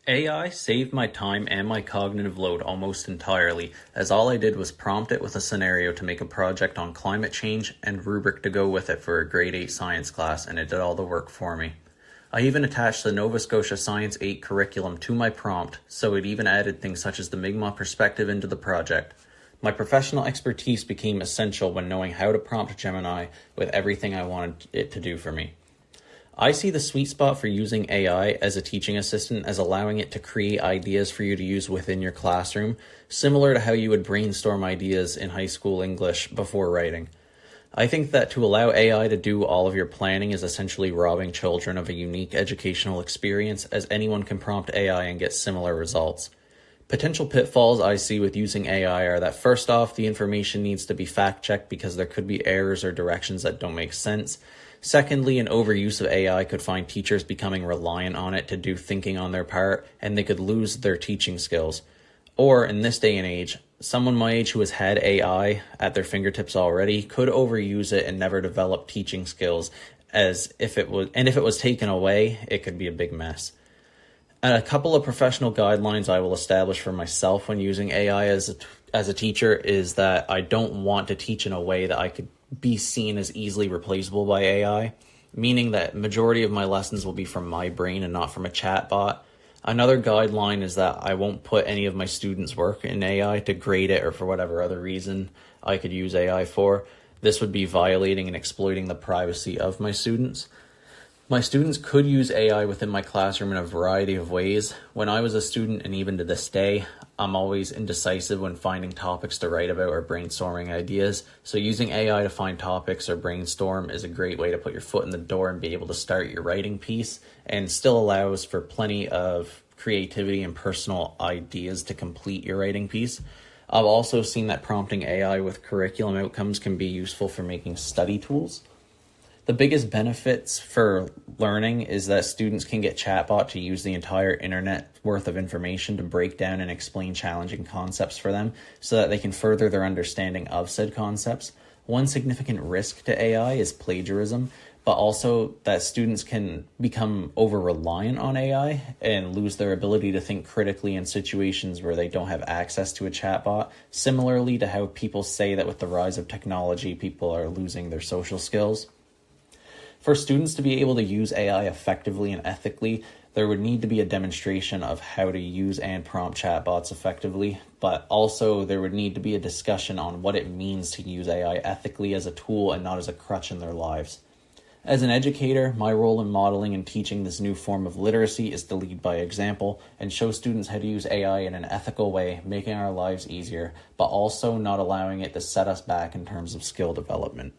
AI saved my time and my cognitive load almost entirely, as all I did was prompt it with a scenario to make a project on climate change and rubric to go with it for a grade 8 science class, and it did all the work for me. I even attached the Nova Scotia Science 8 curriculum to my prompt, so it even added things such as the Mi'kmaq perspective into the project. My professional expertise became essential when knowing how to prompt Gemini with everything I wanted it to do for me. I see the sweet spot for using AI as a teaching assistant as allowing it to create ideas for you to use within your classroom, similar to how you would brainstorm ideas in high school English before writing. I think that to allow AI to do all of your planning is essentially robbing children of a unique educational experience, as anyone can prompt AI and get similar results. Potential pitfalls I see with using AI are that first off, the information needs to be fact-checked because there could be errors or directions that don't make sense. Secondly, an overuse of AI could find teachers becoming reliant on it to do thinking on their part, and they could lose their teaching skills. Or, in this day and age, someone my age who has had AI at their fingertips already could overuse it and never develop teaching skills, as if it was taken away, it could be a big mess. And a couple of professional guidelines I will establish for myself when using AI as a teacher is that I don't want to teach in a way that I could be seen as easily replaceable by AI, meaning that majority of my lessons will be from my brain and not from a chatbot. Another guideline is that I won't put any of my students' work in AI to grade it or for whatever other reason I could use AI for. This would be violating and exploiting the privacy of my students. My students could use AI within my classroom in a variety of ways. When I was a student, and even to this day, I'm always indecisive when finding topics to write about or brainstorming ideas. So using AI to find topics or brainstorm is a great way to put your foot in the door and be able to start your writing piece, and still allows for plenty of creativity and personal ideas to complete your writing piece. I've also seen that prompting AI with curriculum outcomes can be useful for making study tools. The biggest benefits for learning is that students can get chatbot to use the entire internet worth of information to break down and explain challenging concepts for them so that they can further their understanding of said concepts. One significant risk to AI is plagiarism, but also that students can become over-reliant on AI and lose their ability to think critically in situations where they don't have access to a chatbot, similarly to how people say that with the rise of technology, people are losing their social skills. For students to be able to use AI effectively and ethically, there would need to be a demonstration of how to use and prompt chatbots effectively, but also there would need to be a discussion on what it means to use AI ethically as a tool and not as a crutch in their lives. As an educator, my role in modeling and teaching this new form of literacy is to lead by example and show students how to use AI in an ethical way, making our lives easier, but also not allowing it to set us back in terms of skill development.